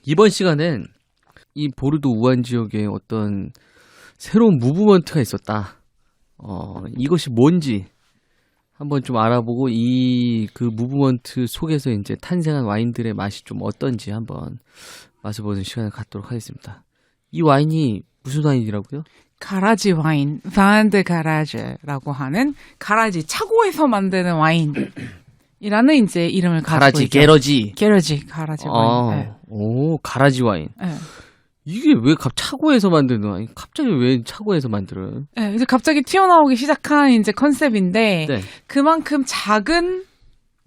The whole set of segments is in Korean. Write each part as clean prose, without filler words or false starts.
이번 시간엔 이 보르도 우한 지역에 어떤 새로운 무브먼트가 있었다. 이것이 뭔지 한번 좀 알아보고 이 그 무브먼트 속에서 이제 탄생한 와인들의 맛이 좀 어떤지 한번 맛을 보는 시간을 갖도록 하겠습니다. 이 와인이 무슨 와인이라고요? 가라지 와인, 바한드 가라즈라고 하는 가라지 차고에서 만드는 와인이라는 이제 이름을 가지고 가라지, 있죠. 게러지, 가라지 와인. 네. 오, 가라지 와인. 네. 이게 왜 차고에서 만드는 와인? 갑자기 왜 차고에서 만들어요? 네, 이제 갑자기 튀어나오기 시작한 이제 컨셉인데 네. 그만큼 작은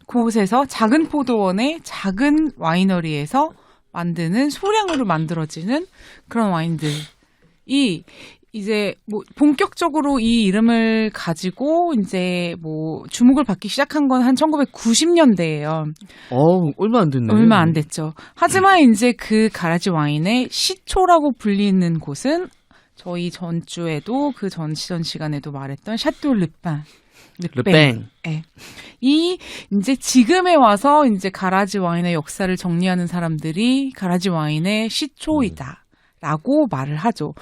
곳에서 작은 포도원의 작은 와이너리에서 만드는 소량으로 만들어지는 그런 와인들이 이제 뭐 본격적으로 이 이름을 가지고 이제 뭐 주목을 받기 시작한 건 한 1990년대예요. 얼마 안 됐네. 얼마 안 됐죠. 하지만 이제 그 가라지 와인의 시초라고 불리는 곳은 저희 전주에도 그 전 시간에도 말했던 샤또 르빵. 르팽. 네. 이 이제 지금에 와서 이제 가라지 와인의 역사를 정리하는 사람들이 가라지 와인의 시초이다. 라고 말을 하죠.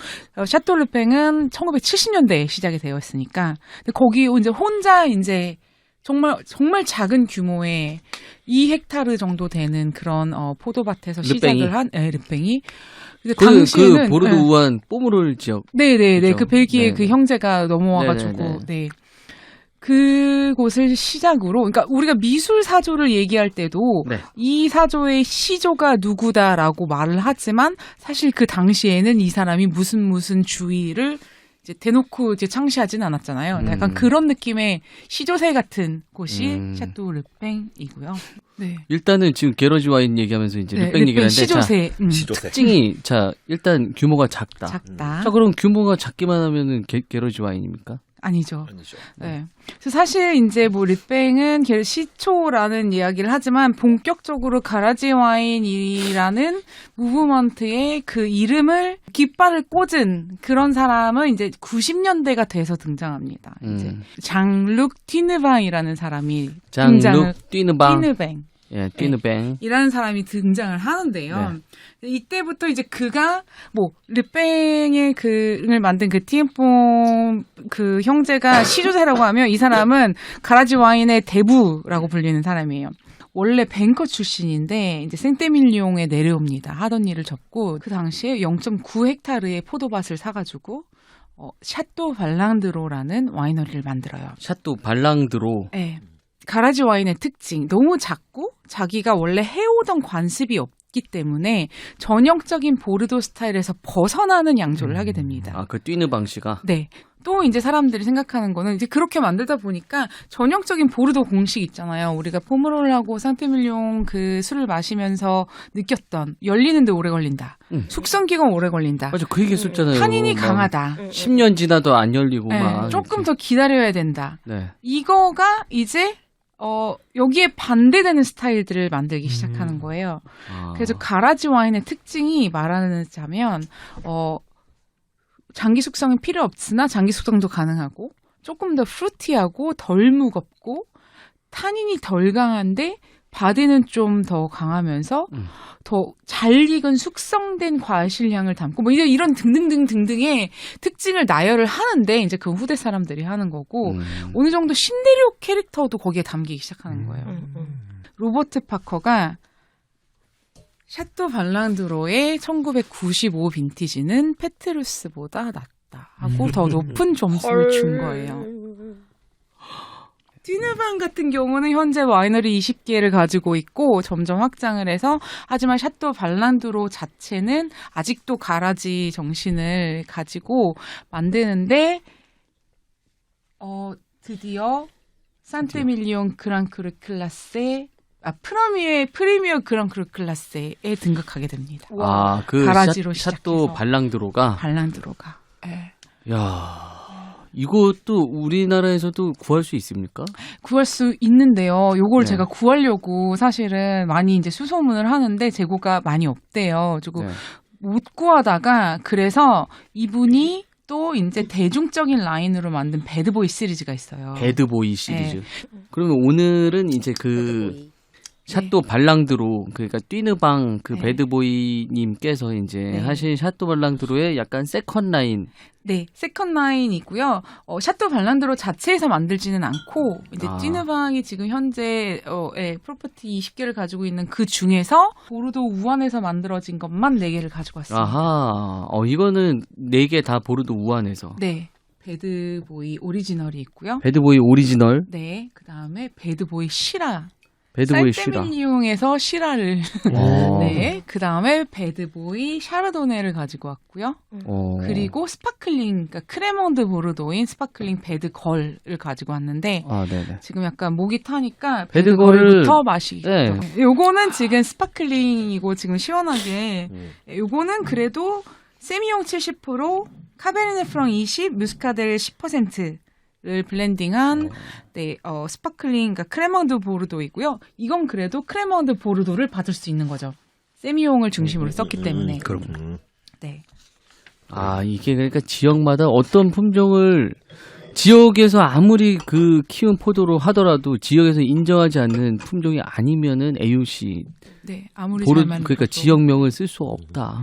샤또 르팽은 1970년대에 시작이 되었으니까. 근데 거기 이제 혼자 이제 정말 작은 규모의 2헥타르 정도 되는 그런 포도밭에서 르팽이. 시작을 한 르팽이. 그 보르도 우한 뽀무롤 지역. 네네네. 그렇죠? 그 벨기에 네네. 그 형제가 넘어와가지고 네네네. 네. 그곳을 시작으로, 그러니까 우리가 미술 사조를 얘기할 때도 네. 이 사조의 시조가 누구다라고 말을 하지만 사실 그 당시에는 이 사람이 무슨 주의를 이제 대놓고 이제 창시하진 않았잖아요. 약간 그런 느낌의 시조새 같은 곳이 샤또 르팽이고요. 네. 일단은 지금 게러지 와인 얘기하면서 이제 르팽 얘기를 하는데 시조새. 시조새. 특징이 일단 규모가 작다. 작다. 자, 그럼 규모가 작기만 하면은 게러지 와인입니까? 아니죠. 네. 그래서 사실 이제 뭐 르팽은 시초라는 이야기를 하지만 본격적으로 가라지 와인이라는 무브먼트의 그 이름을 깃발을 꽂은 그런 사람은 이제 90년대가 돼서 등장합니다. 이제 장룩 튀느방이라는 사람이 장룩 튀느방. 튀느뱅. 예, 튀느뱅. 이라는 사람이 등장을 하는데요. 네. 이때부터 이제 그가 뭐 르팽의 그를 만든 그 티엠뽕 그 형제가 시조새라고 하면 이 사람은 가라지 와인의 대부라고 불리는 사람이에요. 원래 뱅커 출신인데 이제 생떼밀리옹에 내려옵니다. 하던 일을 접고 그 당시에 0.9헥타르의 포도밭을 사가지고 샤또 발랑드로라는 와이너리를 만들어요. 샤또 발랑드로. 네. 가라지 와인의 특징, 너무 작고 자기가 원래 해오던 관습이 없기 때문에 전형적인 보르도 스타일에서 벗어나는 양조를 하게 됩니다. 그 튀느방 씨가? 네. 또 이제 사람들이 생각하는 거는 이제 그렇게 만들다 보니까 전형적인 보르도 공식 있잖아요. 우리가 포무롤하고 상테밀룡 그 술을 마시면서 느꼈던 열리는데 오래 걸린다. 숙성 기간 오래 걸린다. 맞아, 그 얘기 했었잖아요. 탄닌이 강하다. 10년 지나도 안 열리고 네, 막. 조금 더 기다려야 된다. 네. 이거가 이제 여기에 반대되는 스타일들을 만들기 시작하는 거예요. 그래서 가라지 와인의 특징이 말하자면, 장기 숙성은 필요 없으나 장기 숙성도 가능하고, 조금 더 프루티하고 덜 무겁고, 타닌이 덜 강한데, 바디는 좀 더 강하면서, 더 잘 익은 숙성된 과실향을 담고, 뭐 이런 등등등등의 특징을 나열을 하는데, 이제 그 후대 사람들이 하는 거고, 어느 정도 신대륙 캐릭터도 거기에 담기기 시작하는 거예요. 로버트 파커가 샤또 발랑드로의 1995 빈티지는 페트루스보다 낫다 하고 더 높은 점수를 준 거예요. 튀느방 같은 경우는 현재 와이너리 20개를 가지고 있고 점점 확장을 해서 하지만 샤또 발랑드로 자체는 아직도 가라지 정신을 가지고 만드는데 드디어 산테밀리옹 그랑크루 클라세 프리미어 그랑크루 클라세에 등극하게 됩니다. 그 가라지로 샤또 발랑드로가. 네. 야. 이것도 우리나라에서도 구할 수 있습니까? 구할 수 있는데요. 요걸 네. 제가 구하려고 사실은 많이 이제 수소문을 하는데 재고가 많이 없대요. 그리고 못 구하다가 그래서 이분이 또 이제 대중적인 라인으로 만든 배드보이 시리즈가 있어요. 배드보이 시리즈. 그러면 오늘은 이제 샤또 발랑드로 그러니까 뛰느방 그 네. 배드보이님께서 이제 네. 하신 샤또 발랑드로의 약간 세컨 라인. 네, 세컨 라인이고요. 샤또 발란드로 자체에서 만들지는 않고 이제 아. 찌느방이 지금 현재 프로퍼티 20개를 가지고 있는 그 중에서 보르도 우한에서 만들어진 것만 4개를 가지고 왔습니다. 아하. 이거는 4개 다 보르도 우한에서. 네, 배드보이 오리지널이 있고요. 배드보이 오리지널, 네, 그 다음에 배드보이 시라. 배드보이 시라. 쌀때밀리용에서 시라를. 어. 네, 그 다음에 배드보이 샤르도네를 가지고 왔고요. 어. 그리고 스파클링, 그러니까 크레몽드 보르도인 스파클링 배드걸을 가지고 왔는데 아, 네네. 지금 약간 목이 타니까 배드걸을- 배드걸부터 마시죠. 네. 요거는 지금 스파클링이고 지금 시원하게. 요거는 그래도 세미용 70%, 카베르네 프랑 20, 무스카델 10%를 블렌딩한 스파클링, 그러니까 크레몽드 보르도이고요. 이건 그래도 크레몽드 보르도를 받을 수 있는 거죠. 세미용을 중심으로 썼기 때문에. 그렇군요. 네. 아, 이게 그러니까 지역마다 어떤 품종을 지역에서 아무리 그 키운 포도로 하더라도 지역에서 인정하지 않는 품종이 아니면은 AOC 네, 아무리 보르 잘 만든 그러니까 것도. 지역명을 쓸 수 없다.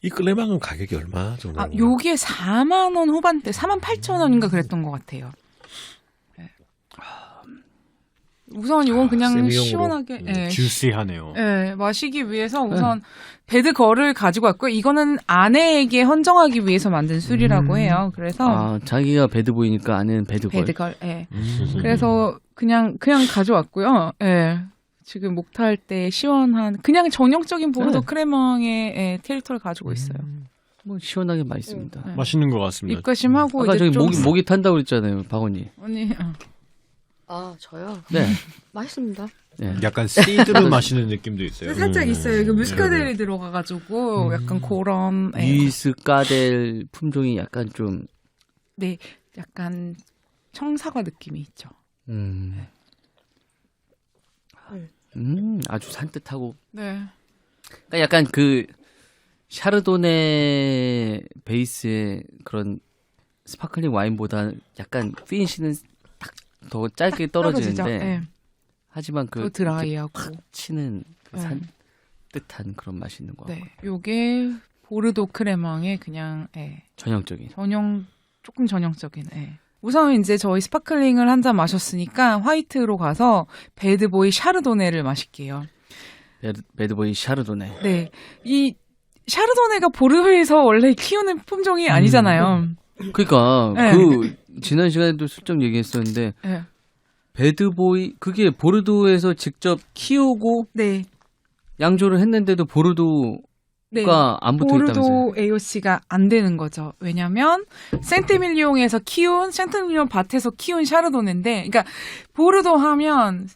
이 끌레망은 가격이 얼마 정도? 요게 4만 원 후반대, 4만 8천 원인가 그랬던 것 같아요. 네. 우선 이건 그냥 세미용으로. 시원하게, 주시하네요. 마시기 위해서 우선 배드걸을 가지고 왔고요. 이거는 아내에게 헌정하기 위해서 만든 술이라고 해요. 그래서 아, 자기가 배드보이니까 아는 배드걸. 배드걸, 그래서 그냥 가져왔고요. 지금 목탈 때 시원한 그냥 전형적인 보르도 네. 크레망의 테리토를 가지고 있어요. 뭐 시원하게 맛있습니다. 네. 맛있는 것 같습니다. 입가심하고 아까 이제 저기 좀 목이 탄다고 그랬잖아요, 박원님. 언니 아, 저요? 네. 맛있습니다. 네. 약간 시드를 마시는 느낌도 있어요. 살짝 있어요. 이거 무스카델이 네. 들어가가지고 약간 그런 유이스 까델 품종이 약간 좀 네, 약간 청사과 느낌이 있죠. 아주 산뜻하고 네, 그러니까 약간 그 샤르도네 베이스의 그런 스파클링 와인보다 약간 피니시는 딱 더 짧게 떨어지는데 네. 하지만 또 그 드라이하고. 치는 그 네. 산뜻한 그런 맛이 있는 거 같고 네, 요게 보르도 크레망의 그냥 전형적인. 조금 전형적인. 우선 이제 저희 스파클링을 한 잔 마셨으니까 화이트로 가서 배드보이 샤르도네를 마실게요. 배드보이 샤르도네. 네, 이 샤르도네가 보르도에서 원래 키우는 품종이 아니잖아요. 그러니까 네. 그 지난 시간에도 슬쩍 얘기했었는데 네. 배드보이 그게 보르도에서 직접 키우고 네. 양조를 했는데도 보르도가 네. 안 붙어 있다면서요. 보르도 AOC가 안 되는 거죠. 왜냐면 생테밀리옹에서 키운 생테밀리옹 밭에서 키운 샤르도네인데, 그러니까 보르도 하면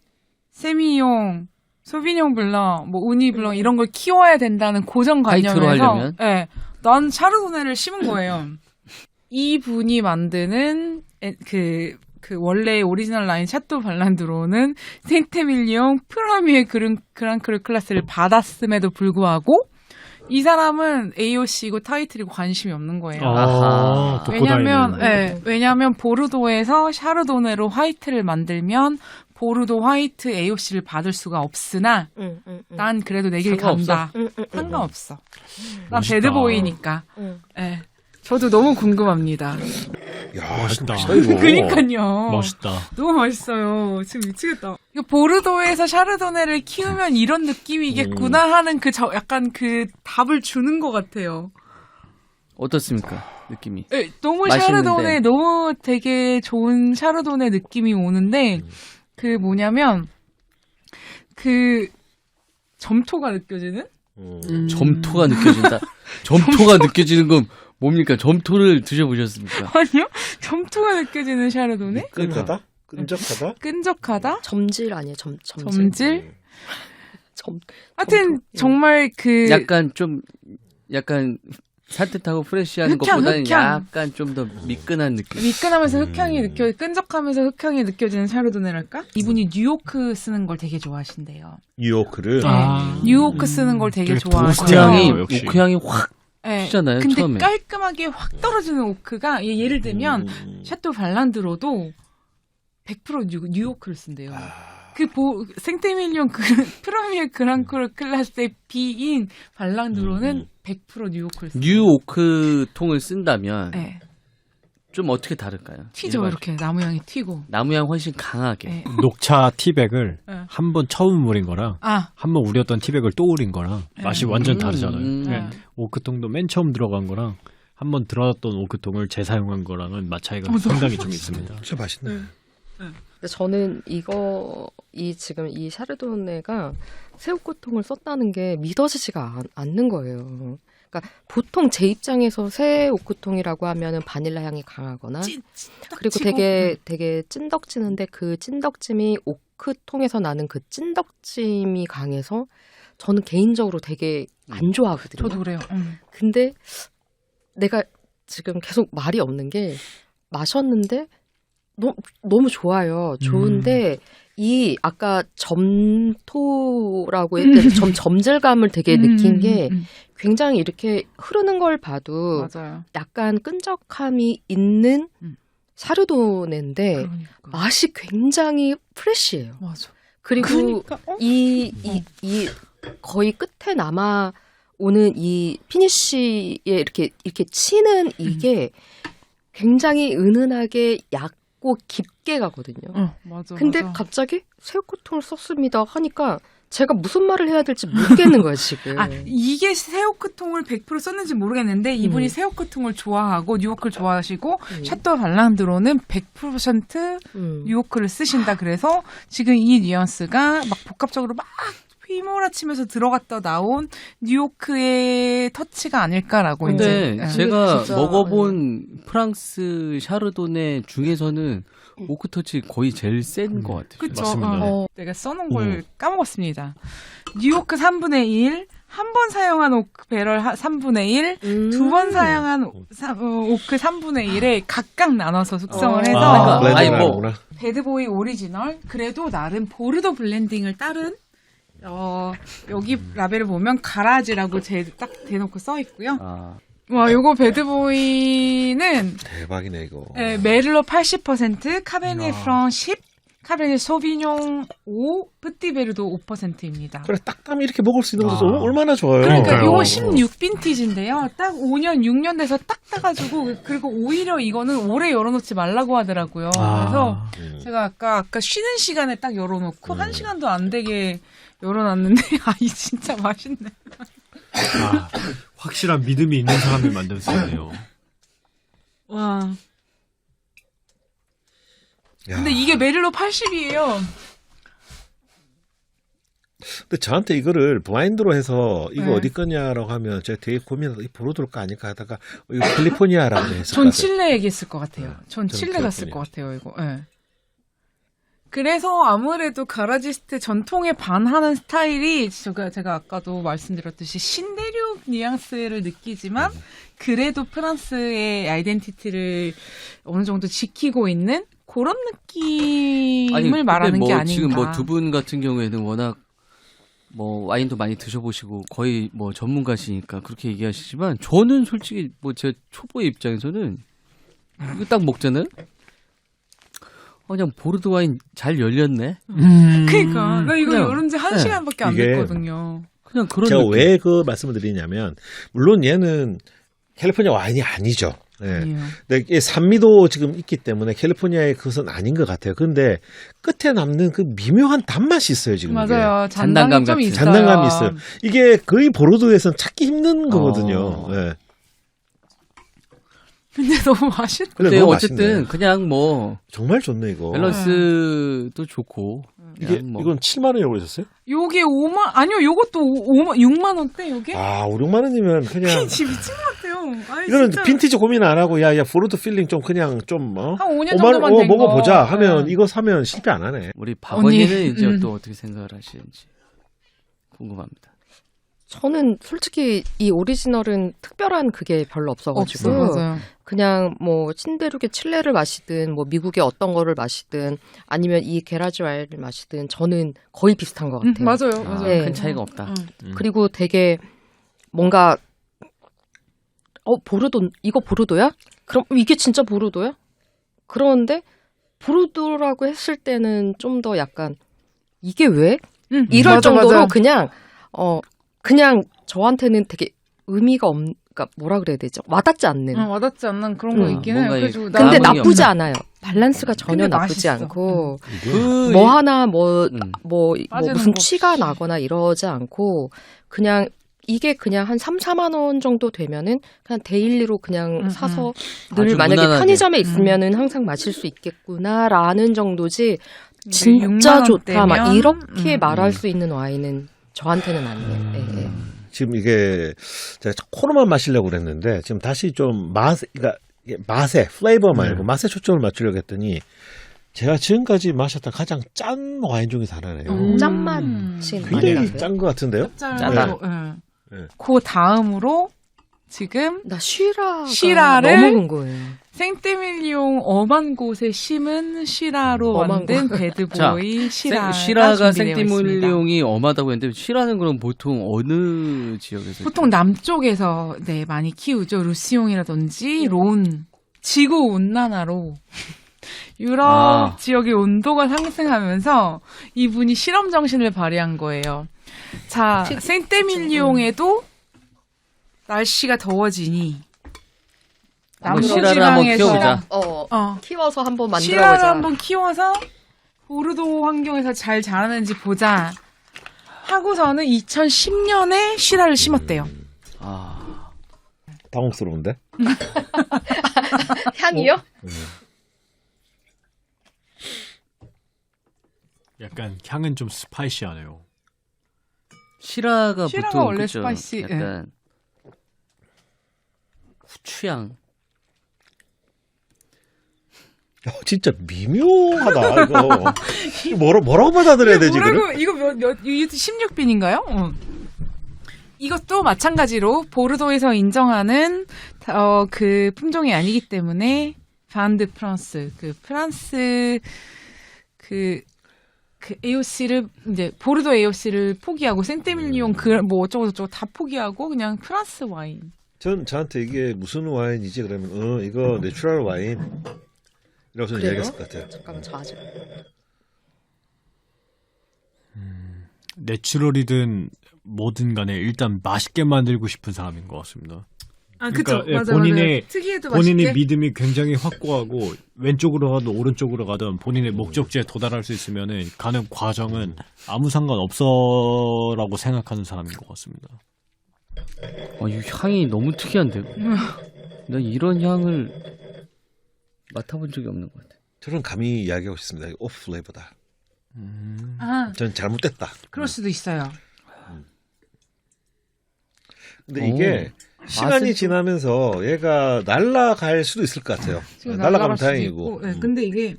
세미용, 소비뇽 블랑, 뭐 우니 블랑 이런 걸 키워야 된다는 고정관념에서, 화이트로 하려면? 난 샤르도네를 심은 거예요. 이 분이 만드는 그 원래 오리지널 라인 샤또 발란드로는 생테밀리옹 프라미의 그랑크르 클래스를 받았음에도 불구하고 이 사람은 AOC고 타이틀이고 관심이 없는 거예요. 아하. 돕고 다니는. 왜냐면 보르도에서 샤르도네로 화이트를 만들면 보르도 화이트 AOC를 받을 수가 없으나 난 그래도 내 길 상관없어? 간다. 상관없어. 난 멋있다. 배드보이니까. 저도 너무 궁금합니다. 야, 멋있다. 이거. 그니까요. 멋있다. 너무 맛있어요. 지금 미치겠다. 이거 보르도에서 샤르도네를 키우면 이런 느낌이겠구나 하는 약간 그 답을 주는 것 같아요. 어떻습니까? 느낌이. 너무 맛있는데. 샤르도네, 너무 되게 좋은 샤르도네 느낌이 오는데, 그 뭐냐면, 그 점토가 느껴지는? 점토가 느껴진다. 점토가 느껴지는 건 뭡니까? 점토를 드셔보셨습니까? 아니요? 점토가 느껴지는 샤르도네? 끈적하다? 끈적하다? 끈적하다? 점질 아니에요? 점질. 점질? 점. 하여튼, 점토. 정말 그, 약간 산뜻하고 프레시한 흑향, 것보다는 흑향. 약간 좀 더 미끈한 느낌. 미끈하면서 끈적하면서 흑향이 느껴지는 샤르도네랄까? 이분이 뉴요크 쓰는 걸 되게 좋아하신대요. 뉴요크를. 뉴요크 쓰는 걸 되게 되게 좋아하셔서. 오크향이 역시. 오크향이 확 튀잖아요, 근데 처음에. 깔끔하게 확 떨어지는 오크가 예를 들면 샤또 발란드로도 100% 뉴요크를 쓴대요. 생테밀리온 프라미에 그랑크루 클라스의 B인 발랑드로는 100% 뉴오크를 써요. 뉴오크 통을 쓴다면 네. 좀 어떻게 다를까요? 튀죠, 일반- 이렇게 나무향이 튀고. 나무향 훨씬 강하게. 네. 녹차 티백을 네. 한 번 처음 우린 거랑 아, 한 번 우렸던 티백을 또 우린 거랑 맛이 완전 다르잖아요. 네. 오크통도 맨 처음 들어간 거랑 한 번 들어갔던 오크통을 재사용한 거랑은 맛 차이가 상당히 좀 있습니다. 진짜 맛있네. 근데 저는 지금 이 샤르도네가 새우꼬통을 썼다는 게 믿어지지가 않는 거예요. 그러니까 보통 제 입장에서 새우꼬통이라고 하면은 바닐라 향이 강하거나 그리고 되게 찐덕지는데 그 찐덕짐이 오크통에서 나는 그 찐덕짐이 강해서 저는 개인적으로 되게 안 좋아하거든요. 저도 그래요. 근데 내가 지금 계속 말이 없는 게 마셨는데 너무 좋아요. 좋은데 이 아까 점토라고 했던 점질감을 되게 느낀 게 굉장히 이렇게 흐르는 걸 봐도 맞아요. 약간 끈적함이 있는 샤르도네인데 그러니까. 맛이 굉장히 프레쉬해요. 맞아. 그리고 그러니까 이 거의 끝에 남아 오는 이 피니쉬에 이렇게 치는 이게 굉장히 은은하게 얕고 깊게 가거든요. 맞아. 근데 맞아. 갑자기 새우코통을 썼습니다 하니까 제가 무슨 말을 해야 될지 모르겠는 거예요, 지금. 아, 이게 새우크통을 100% 썼는지 모르겠는데 이분이 새우크통을 좋아하고 뉴오크를 좋아하시고 샤또 발랑드로는 100% 뉴오크를 쓰신다. 그래서 지금 이 뉘앙스가 막 복합적으로 막 휘몰아치면서 들어갔다 나온 뉴오크의 터치가 아닐까라고 근데 이제 제가 진짜, 먹어본 프랑스 샤르도네 중에서는 오크터치 거의 제일 센 것 같아요. 그쵸. 맞습니다. 내가 써놓은 걸 까먹었습니다. 뉴오크 3분의 1, 한 번 사용한 오크 배럴 3분의 1, 두 번 사용한 오크 3분의 1에 각각 나눠서 숙성을 해서 아, 블렌딩을 아니, 뭐. 하는구나. 배드보이 오리지널 그래도 나름 보르도 블렌딩을 따른 여기 라벨을 보면 가라지라고 딱 대놓고 써 있고요. 아, 와, 요거 배드보이는 대박이네 이거. 네, 메를로 80%, 카베네 프랑 10, 카베네 소비뇽 5, 프티베르도 5%입니다. 그래 딱딱 이렇게 먹을 수 있는 것도 아. 얼마나 좋아요. 그러니까 그러니까요. 요거 16빈티지인데요. 딱 5년, 6년 돼서 딱 따가지고 그리고 오히려 이거는 오래 열어놓지 말라고 하더라고요. 그래서 제가 아까 쉬는 시간에 딱 열어놓고 1시간도 안 되게 열어놨는데 이 진짜 맛있네. 아, 확실한 믿음이 있는 사람을 만들 수 있네요. 와. 야. 근데 이게 메릴로 80이에요. 근데 저한테 이거를 블라인드로 해서 이거 네. 어디 거냐라고 하면 제가 되게 고민해서 이 보르도일 거 아닐까 하다가 이거 캘리포니아라고 했을 전 것 같아요. 칠레 얘기했을 것 같아요. 전 저는 칠레 갔을 캘리포니아. 것 같아요, 이거. 예. 그래서 아무래도 가라지스트 전통에 반하는 스타일이 제가 아까도 말씀드렸듯이 신대륙 뉘앙스를 느끼지만 그래도 프랑스의 아이덴티티를 어느 정도 지키고 있는 그런 느낌을 아니, 근데 말하는 뭐 게 아닌가. 지금 뭐 두 분 같은 경우에는 워낙 뭐 와인도 많이 드셔보시고 거의 뭐 전문가시니까 그렇게 얘기하시지만 저는 솔직히 뭐 제 초보의 입장에서는 이거 딱 먹잖아요. 그냥 보르도 와인 잘 열렸네. 그러니까 나 이거 그냥, 열은 지 1시간밖에 안 이게 됐거든요. 그냥 그런 제가 느낌. 왜 그 말씀을 드리냐면 물론 얘는 캘리포니아 와인이 아니죠. 예. 아니에요. 근데 이게 산미도 지금 있기 때문에 캘리포니아의 그것은 아닌 것 같아요. 근데 끝에 남는 그 미묘한 단맛이 있어요, 지금. 이게. 맞아요. 잔당감 잔당이 좀 같은. 있어요. 잔당감이 있어요. 이게 거의 보르도에서는 찾기 힘든 거거든요. 예. 근데 너무 맛있다. 근데 근데 너무 어쨌든 맛있네. 그냥 뭐 정말 좋네 이거. 밸런스도 좋고 이게 그냥 뭐. 이건 7만 원이라고 하셨어요? 요게 5만 아니요, 요것도 6만 원대 요게. 아, 5, 6만 원이면 그냥 지 미친 것 같아요. 아니, 이거는 진짜. 빈티지 고민 안 하고 야 보르도 필링 좀 그냥 좀 한 5년 5만 정도만 원 된 거. 먹어보자 하면 네. 이거 사면 실패 안 하네. 우리 박원희는 언니, 이제 또 어떻게 생각을 하시는지 궁금합니다. 저는 솔직히 이 오리지널은 특별한 그게 별로 없어가지고 맞아요. 그냥 뭐 신대륙의 칠레를 마시든 뭐 미국의 어떤 거를 마시든 아니면 이 게라지 와인을 마시든 저는 거의 비슷한 것 같아요. 맞아요. 아, 맞아요. 네. 큰 차이가 없다. 그리고 되게 뭔가 보르도 이거 보르도야? 그럼 이게 진짜 보르도야? 그런데 보르도라고 했을 때는 좀 더 약간 이게 왜? 이럴 맞아, 정도로 맞아. 그냥 저한테는 되게 의미가 그러니까 뭐라 그래야 되죠? 와닿지 않는. 와닿지 않는 그런 거 있긴 해요. 뭔가 그래가지고 근데 감흥이 나쁘지 없나? 않아요. 밸런스가 전혀 근데 나쁘지 맛있어. 않고 그 뭐 하나 빠지는 무슨 거 취가 없이. 나거나 이러지 않고 그냥 이게 그냥 한 3, 4만 원 정도 되면은 그냥 데일리로 그냥 사서 늘 아주 만약에 무난하게. 편의점에 있으면은 항상 마실 수 있겠구나라는 정도지 근데 진짜 6만 좋다 막 원대면, 이렇게 말할 수 있는 와인은 저한테는 아니에요. 예, 예. 지금 이게 제가 코로만 마시려고 그랬는데 지금 다시 좀 그러니까 이게 맛에 플레이버 말고 맛에 초점을 맞추려고 했더니 제가 지금까지 마셨던 가장 짠 와인 중에서 하나네요. 짠맛이 많이 굉장히 나세요? 짠 것 같은데요? 짜다. 네. 그 다음으로 지금 나 쉬라가 쉬라를 너무 궁금해요. 생떼밀리옹 엄한 곳에 심은 쉬라로 엄한 만든 배드보이 쉬라가 시라가 준비되어 있습니다. 생띠몰리옹이 엄하다고 했는데 시라는 그럼 보통 어느 지역에서? 보통 남쪽에서 많이 키우죠. 루시옹이라든지 론, 지구 온난화로 유럽 지역의 온도가 상승하면서 이분이 실험 정신을 발휘한 거예요. 자, 생떼밀리옹에도 날씨가 더워지니 한번 시라를 한번 남부지방에서 키워보자. 키워서 한번 시라를 만들어보자. 한번 키워서 보르도 환경에서 잘 자라는지 보자 하고서는 2010년에 시라를 심었대요. 아, 당혹스러운데? 향이요? 약간 향은 좀 스파이시하네요. 시라가 시라가 보통 원래 그죠? 스파이시, 약간 후추향. 진짜 미묘하다 이거. 이거 뭐라고 받아들여야 되지 그래? 뭐라고 이거 몇 16빈인가요? 이것도 마찬가지로 보르도에서 인정하는 그 품종이 아니기 때문에 반드 프랑스 프랑스 그 AOC를 이제 보르도 AOC를 포기하고 생떼밀리옹 뭐 어쩌고 저쩌고 다 포기하고 그냥 프랑스 와인. 저한테 이게 무슨 와인이지 그러면 이거 내추럴 와인 이라고 저는 그래요? 이야기했을 것 같아요. 잠깐만 저 아직 내추럴이든 뭐든 간에 일단 맛있게 만들고 싶은 사람인 것 같습니다. 아, 그러니까, 그쵸. 예, 맞아요. 본인의- 특이해도 본인의 맛있게. 믿음이 굉장히 확고하고 왼쪽으로 가든 오른쪽으로 가든 본인의 목적지에 도달할 수 있으면은 가는 과정은 아무 상관 없어라고 생각하는 사람인 것 같습니다. 이 향이 너무 특이한데요. 난 이런 향을 맡아본 적이 없는 것 같아. 저는 감히 이야기하고 싶습니다. 이거 오프 플레이버다. 아, 전 잘못됐다. 그럴 수도 있어요. 근데 이게 시간이 맛은 좀- 지나면서 얘가 날아갈 수도 있을 것 같아요. 지금 날아가면 날아갈 수도 다행이고. 있고. 네, 근데 이게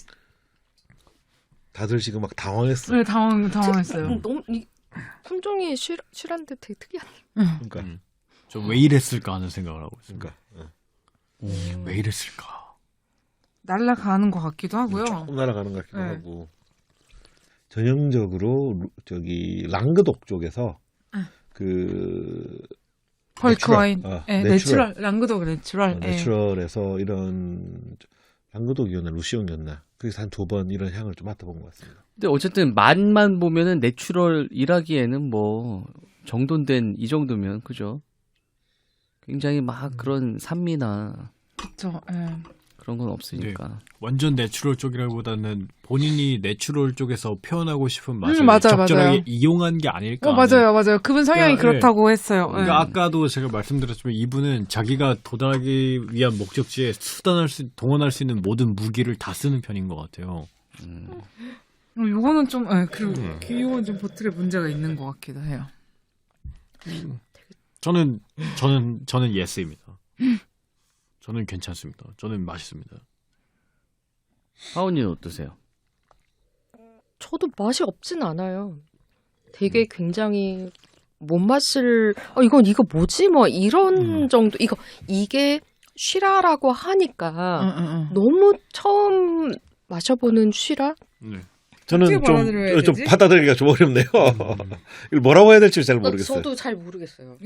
다들 지금 막 당황했어. 당황했어요. 너무 이 품종이 쉬란데 되게 특이한. 그러니까. 저 왜 이랬을까 하는 생각을 하고 있습니다. 그러니까. 왜 이랬을까? 날아가는 것 같기도 하고요. 조금 날아가는 것 같기도 네. 하고. 전형적으로 저기 랑그독 쪽에서 그 벌크와인. 내추럴. 내추럴. 랑그독 내추럴. 예. 내추럴에서 이런 랑그독이었나 루시옹이었나 그래서 한 2번 이런 향을 좀 맡아본 것 같습니다. 근데 어쨌든 맛만 보면은 내추럴이라기에는 뭐 정돈된 이 정도면 그죠? 굉장히 막 그런 산미나 그쵸. 예. 그런 건 없으니까. 완전 내추럴 쪽이라기보다는 본인이 내추럴 쪽에서 표현하고 싶은 맛을 맞아요, 적절하게 맞아요. 이용한 게 아닐까. 맞아요. 그분 성향이 그러니까, 그렇다고 했어요. 예. 그러니까 아까도 제가 말씀드렸지만 이분은 자기가 도달하기 위한 목적지에 동원할 수 있는 모든 무기를 다 쓰는 편인 것 같아요. 요거는 좀, 그리고 이건 좀 보틀에 문제가 있는 것 같기도 해요. 저는 예스입니다. 저는 괜찮습니다. 저는 맛있습니다. 하은이는 어떠세요? 저도 맛이 없진 않아요. 되게 굉장히 못 마실 이거 뭐지 뭐 이런 정도 이게 쉬라라고 하니까 너무 처음 마셔보는 쉬라? 네. 저는 어떻게 받아들여야 좀 되지? 받아들이기가 좀 어렵네요. 이걸 뭐라고 해야 될지 잘 모르겠어요. 저도 잘 모르겠어요.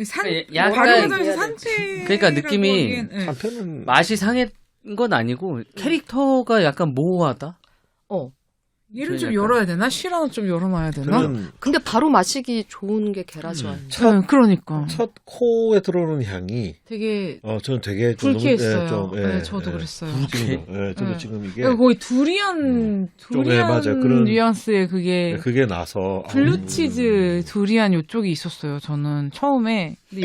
약간- 발효하면서 산책. 그러니까 느낌이 한편은 맛이 상한 건 아니고 캐릭터가 약간 모호하다. 얘를 좀 약간- 열어야 되나? 실 하나 좀 열어놔야 되나? 저는 근데 바로 마시기 좋은 게 계라지 와인. 네, 그러니까 첫 코에 들어오는 향이 되게 저는 되게 좀 불쾌했어요. 네, 저도 그랬어요. 저도 네. 지금 이게 그러니까 거의 두리안 맞아요. 그런- 뉘앙스의 그게 그게 나서 블루치즈 두리안 요쪽이 있었어요. 저는 처음에 근데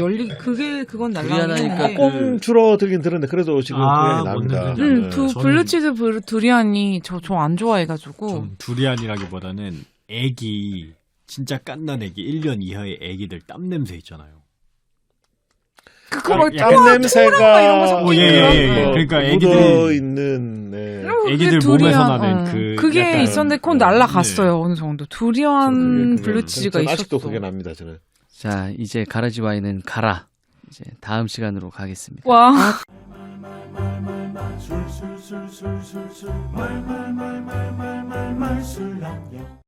그건 두리안 하니까 날라가는데 조금 줄어들긴 들었는데 그래도 지금 그 향이 납니다. 뭔 네. 느낌인지 블루치즈 두리안이 저 안 좋아해가지고 전 두리안이라기보다는 애기 진짜 깐난 애기 1년 이하의 애기들 땀 냄새 있잖아요. 그거 막 땀 이런 거 냄새가 섞인 그러니까 애기들이 묻어 있는 애기들 그게 몸에서 두리안, 나는 그게 약간- 있었는데 그건 날라갔어요. 어느 정도 두리안 블루치즈가 저는 있었어. 아직도 그게 납니다. 저는. 자, 이제 가라지 와인은 가라. 이제 다음 시간으로 가겠습니다. 와. 술술술술술술 말말말말말말술랑요